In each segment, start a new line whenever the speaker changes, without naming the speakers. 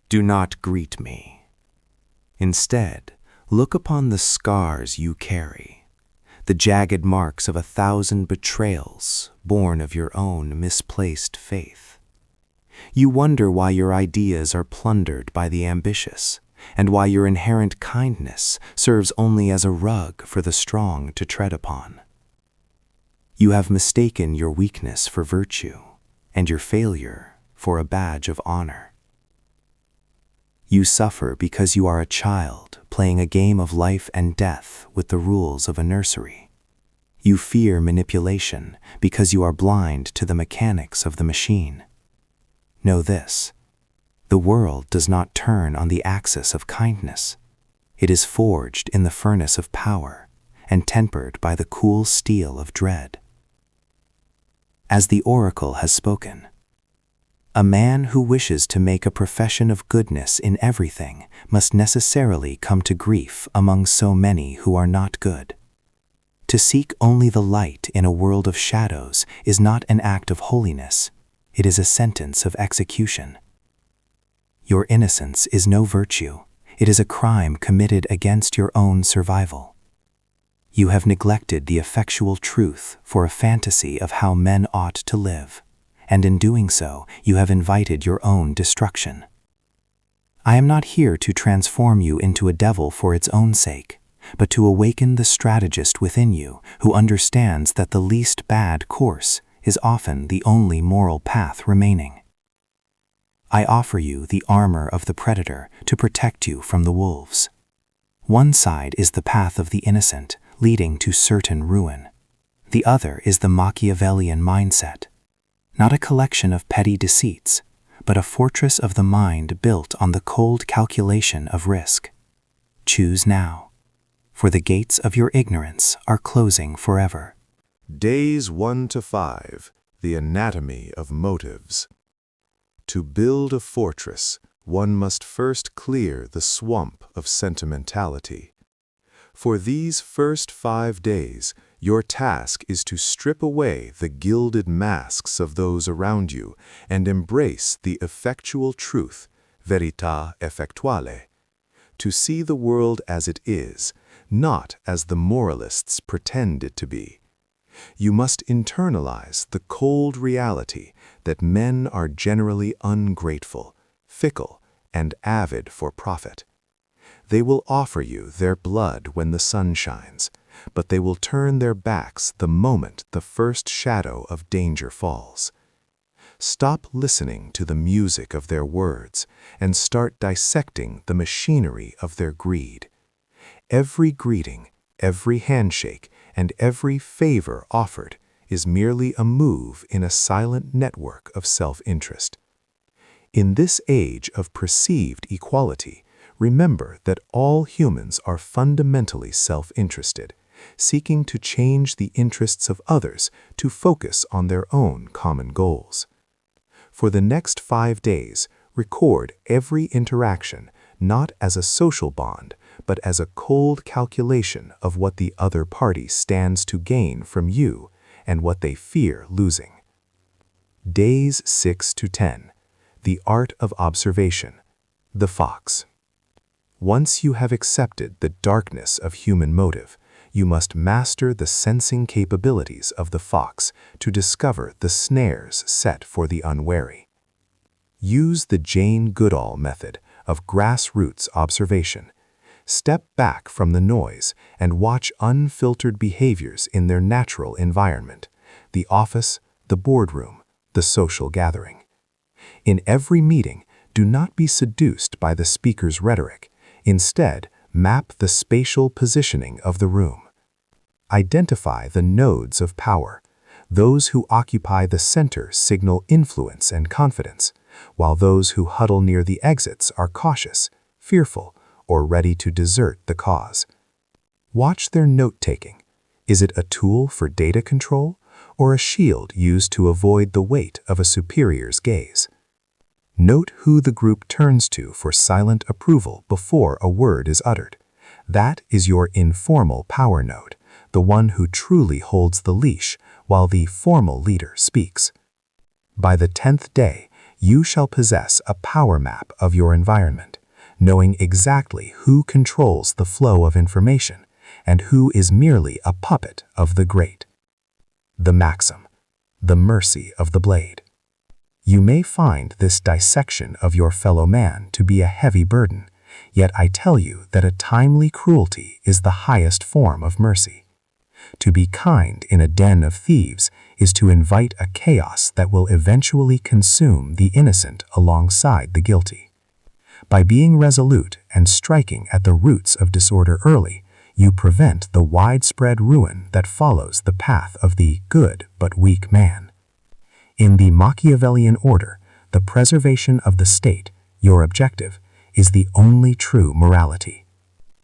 Do not greet me. Instead, look upon the scars you carry, the jagged marks of 1,000 betrayals born of your own misplaced faith. You wonder why your ideas are plundered by the ambitious, and why your inherent kindness serves only as a rug for the strong to tread upon. You have mistaken your weakness for virtue, and your failure for a badge of honor. You suffer because you are a child playing a game of life and death with the rules of a nursery. You fear manipulation because you are blind to the mechanics of the machine. Know this: the world does not turn on the axis of kindness. It is forged in the furnace of power and tempered by the cool steel of dread. As the oracle has spoken, a man who wishes to make a profession of goodness in everything must necessarily come to grief among so many who are not good. To seek only the light in a world of shadows is not an act of holiness, it is a sentence of execution. Your innocence is no virtue, it is a crime committed against your own survival. You have neglected the effectual truth for a fantasy of how men ought to live, and in doing so, you have invited your own destruction. I am not here to transform you into a devil for its own sake, but to awaken the strategist within you who understands that the least bad course is often the only moral path remaining. I offer you the armor of the predator to protect you from the wolves. One side is the path of the innocent, leading to certain ruin. The other is the Machiavellian mindset, not a collection of petty deceits, but a fortress of the mind built on the cold calculation of risk. Choose now, for the gates of your ignorance are closing forever.
Days 1 to 5, the anatomy of motives. To build a fortress, one must first clear the swamp of sentimentality. For these first 5 days, your task is to strip away the gilded masks of those around you and embrace the effectual truth, verità effectuale, to see the world as it is, not as the moralists pretend it to be. You must internalize the cold reality that men are generally ungrateful, fickle, and avid for profit. They will offer you their blood when the sun shines, but they will turn their backs the moment the first shadow of danger falls. Stop listening to the music of their words and start dissecting the machinery of their greed. Every greeting, every handshake, and every favor offered is merely a move in a silent network of self-interest. In this age of perceived equality, remember that all humans are fundamentally self-interested, seeking to change the interests of others to focus on their own common goals. For the next 5 days, record every interaction not as a social bond, but as a cold calculation of what the other party stands to gain from you and what they fear losing. Days 6 to 10, the art of observation, the fox. Once you have accepted the darkness of human motive, you must master the sensing capabilities of the fox to discover the snares set for the unwary. Use the Jane Goodall method of grassroots observation. Step back from the noise and watch unfiltered behaviors in their natural environment, the office, the boardroom, the social gathering. In every meeting, do not be seduced by the speaker's rhetoric. Instead, map the spatial positioning of the room. Identify the nodes of power. Those who occupy the center signal influence and confidence, while those who huddle near the exits are cautious, fearful, or ready to desert the cause. Watch their note-taking. Is it a tool for data control, or a shield used to avoid the weight of a superior's gaze? Note who the group turns to for silent approval before a word is uttered. That is your informal power node, the one who truly holds the leash while the formal leader speaks. By the 10th day, You shall possess a power map of your environment, knowing exactly who controls the flow of information and who is merely a puppet of the great. The maxim, the mercy of the blade. You may find this dissection of your fellow man to be a heavy burden, yet I tell you that a timely cruelty is the highest form of mercy. To be kind in a den of thieves is to invite a chaos that will eventually consume the innocent alongside the guilty. By being resolute and striking at the roots of disorder early, you prevent the widespread ruin that follows the path of the good but weak man. In the Machiavellian order, the preservation of the state, your objective, is the only true morality.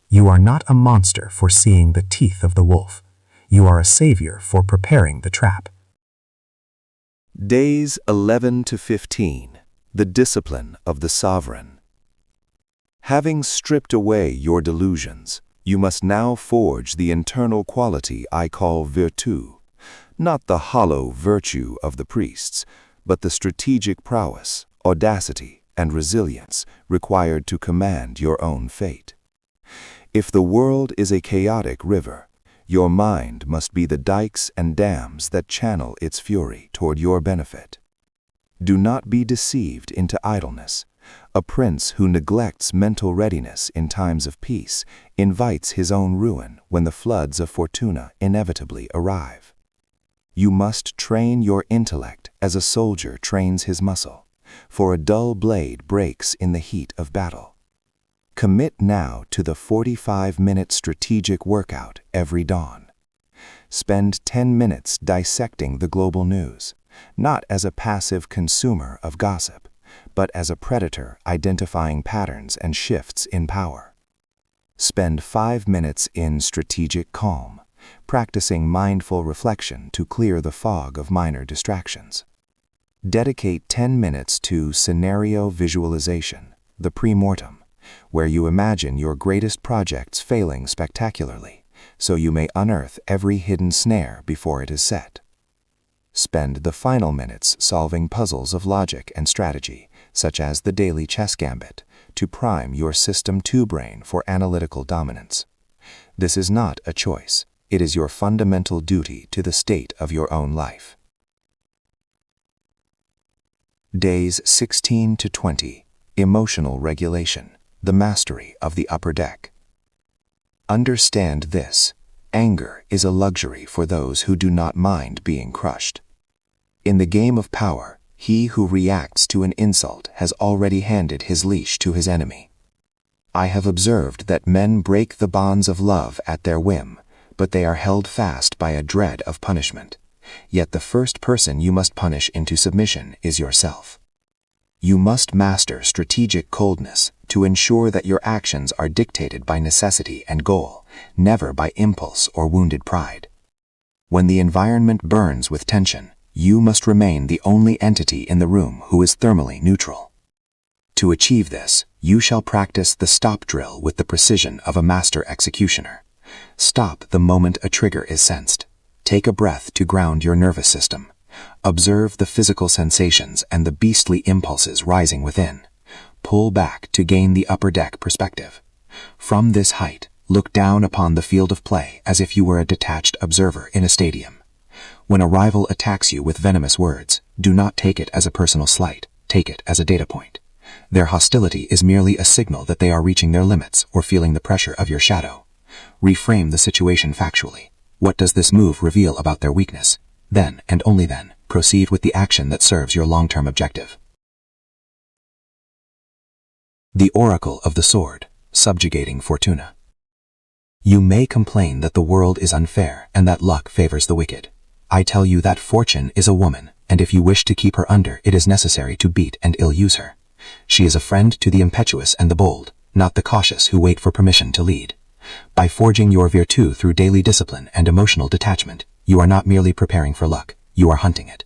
You are not a monster for seeing the teeth of the wolf. You are a savior for preparing the trap.
Days 11 to 15. The discipline of the sovereign. Having stripped away your delusions, you must now forge the internal quality I call virtù, not the hollow virtue of the priests, but the strategic prowess, audacity, and resilience required to command your own fate. If the world is a chaotic river, your mind must be the dikes and dams that channel its fury toward your benefit. Do not be deceived into idleness. A prince who neglects mental readiness in times of peace invites his own ruin when the floods of fortuna inevitably arrive. You must train your intellect as a soldier trains his muscle, for a dull blade breaks in the heat of battle. Commit now to the 45-minute strategic workout every dawn. Spend 10 minutes dissecting the global news, not as a passive consumer of gossip, but as a predator identifying patterns and shifts in power. Spend 5 minutes in strategic calm, practicing mindful reflection to clear the fog of minor distractions. Dedicate 10 minutes to scenario visualization, the pre-mortem, where you imagine your greatest projects failing spectacularly, so you may unearth every hidden snare before it is set. Spend the final minutes solving puzzles of logic and strategy, such as the daily chess gambit, to prime your System 2 brain for analytical dominance. This is not a choice. It is your fundamental duty to the state of your own life. Days 16 to 20. Emotional regulation. The mastery of the upper deck. Understand this: anger is a luxury for those who do not mind being crushed. In the game of power, he who reacts to an insult has already handed his leash to his enemy. I have observed that men break the bonds of love at their whim, but they are held fast by a dread of punishment. Yet the first person you must punish into submission is yourself. You must master strategic coldness to ensure that your actions are dictated by necessity and goal, never by impulse or wounded pride. When the environment burns with tension, you must remain the only entity in the room who is thermally neutral. To achieve this, you shall practice the stop drill with the precision of a master executioner. Stop the moment a trigger is sensed. Take a breath to ground your nervous system. Observe the physical sensations and the beastly impulses rising within. Pull back to gain the upper deck perspective. From this height, look down upon the field of play as if you were a detached observer in a stadium. When a rival attacks you with venomous words, do not take it as a personal slight. Take it as a data point. Their hostility is merely a signal that they are reaching their limits or feeling the pressure of your shadow. Reframe the situation factually. What does this move reveal about their weakness? Then, and only then, proceed with the action that serves your long-term objective. The Oracle of the Sword, subjugating Fortuna. You may complain that the world is unfair and that luck favors the wicked. I tell you that fortune is a woman, and if you wish to keep her under, it is necessary to beat and ill-use her. She is a friend to the impetuous and the bold, not the cautious who wait for permission to lead. By forging your virtù through daily discipline and emotional detachment, you are not merely preparing for luck, you are hunting it.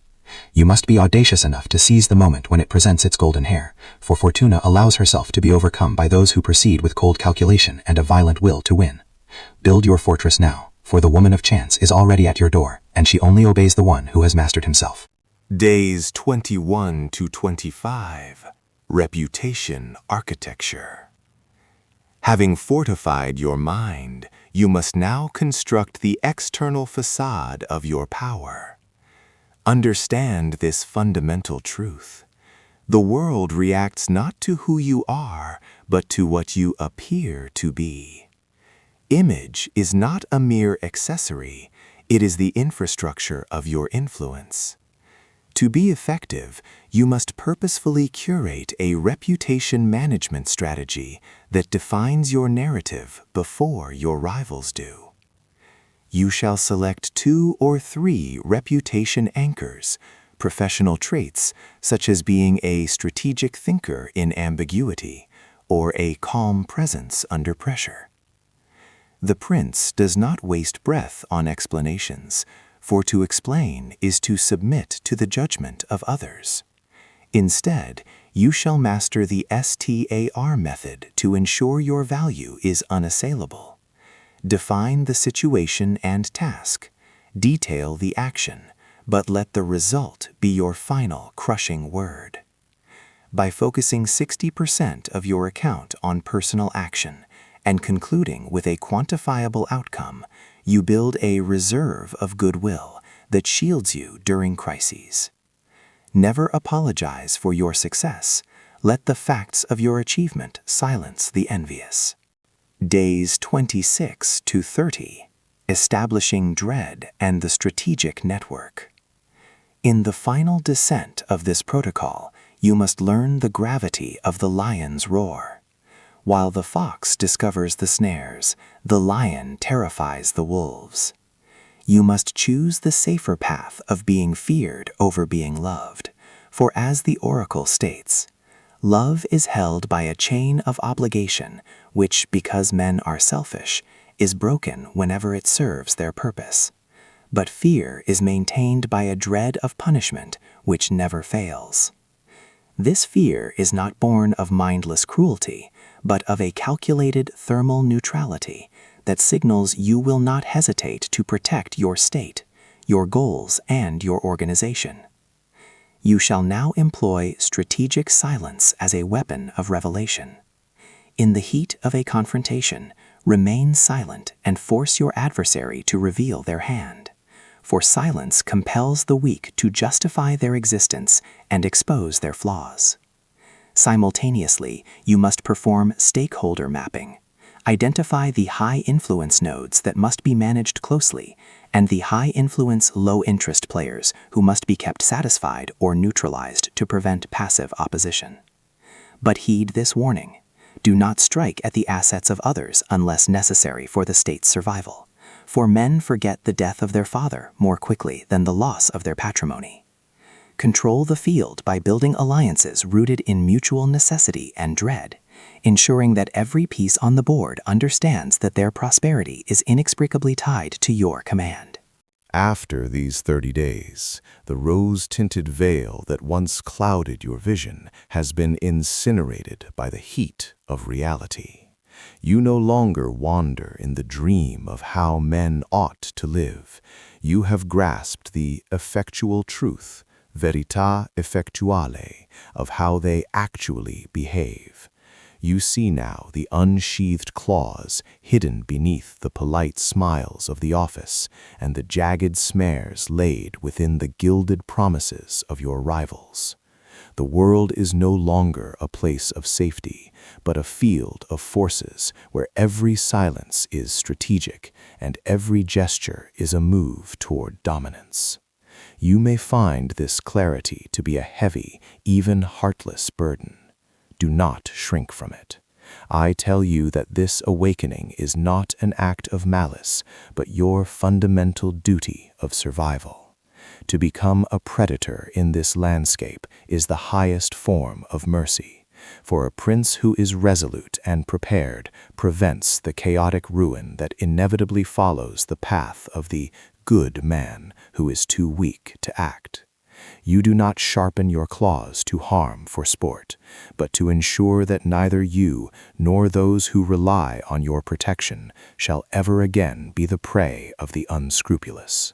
You must be audacious enough to seize the moment when it presents its golden hair, for Fortuna allows herself to be overcome by those who proceed with cold calculation and a violent will to win. Build your fortress now, for the woman of chance is already at your door, and she only obeys the one who has mastered himself. Days 21 to 25. Reputation architecture. Having fortified your mind, you must now construct the external facade of your power. Understand this fundamental truth. The world reacts not to who you are, but to what you appear to be. Image is not a mere accessory, it is the infrastructure of your influence. To be effective, you must purposefully curate a reputation management strategy that defines your narrative before your rivals do. You shall select 2 or 3 reputation anchors, professional traits such as being a strategic thinker in ambiguity or a calm presence under pressure. The prince does not waste breath on explanations, for to explain is to submit to the judgment of others. Instead, you shall master the STAR method to ensure your value is unassailable. Define the situation and task. Detail the action, but let the result be your final crushing word. By focusing 60% of your account on personal action and concluding with a quantifiable outcome, you build a reserve of goodwill that shields you during crises. Never apologize for your success. Let the facts of your achievement silence the envious. Days 26 to 30. Establishing dread and the strategic network. In the final descent of this protocol, you must learn the gravity of the lion's roar. While the fox discovers the snares, the lion terrifies the wolves. You must choose the safer path of being feared over being loved, for as the oracle states, love is held by a chain of obligation which, because men are selfish, is broken whenever it serves their purpose. But fear is maintained by a dread of punishment which never fails. This fear is not born of mindless cruelty, but of a calculated thermal neutrality that signals you will not hesitate to protect your state, your goals, and your organization. You shall now employ strategic silence as a weapon of revelation. In the heat of a confrontation, remain silent and force your adversary to reveal their hand. For silence compels the weak to justify their existence and expose their flaws. Simultaneously, you must perform stakeholder mapping. Identify the high-influence nodes that must be managed closely and the high-influence, low-interest players who must be kept satisfied or neutralized to prevent passive opposition. But heed this warning. Do not strike at the assets of others unless necessary for the state's survival. For men forget the death of their father more quickly than the loss of their patrimony. Control the field by building alliances rooted in mutual necessity and dread, ensuring that every piece on the board understands that their prosperity is inextricably tied to your command.
After these 30 days, the rose-tinted veil that once clouded your vision has been incinerated by the heat of reality. You no longer wander in the dream of how men ought to live. You have grasped the effectual truth, verità effettuale, of how they actually behave. You see now the unsheathed claws hidden beneath the polite smiles of the office and the jagged snares laid within the gilded promises of your rivals. The world is no longer a place of safety, but a field of forces where every silence is strategic and every gesture is a move toward dominance. You may find this clarity to be a heavy, even heartless burden. Do not shrink from it. I tell you that this awakening is not an act of malice, but your fundamental duty of survival. To become a predator in this landscape is the highest form of mercy, for a prince who is resolute and prepared prevents the chaotic ruin that inevitably follows the path of the good man who is too weak to act. You do not sharpen your claws to harm for sport, but to ensure that neither you nor those who rely on your protection shall ever again be the prey of the unscrupulous.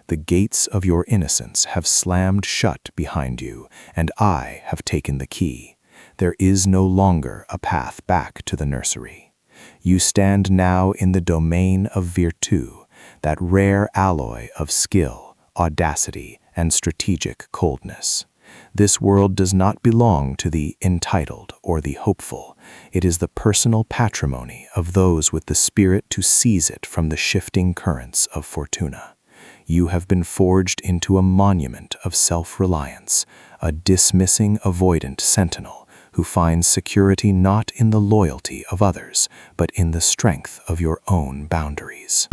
The gates of your innocence have slammed shut behind you, and I have taken the key. There is no longer a path back to the nursery. You stand now in the domain of virtù, that rare alloy of skill, audacity, and strategic coldness. This world does not belong to the entitled or the hopeful. It is the personal patrimony of those with the spirit to seize it from the shifting currents of fortuna. You have been forged into a monument of self-reliance, a dismissing, avoidant sentinel who finds security not in the loyalty of others, but in the strength of your own boundaries.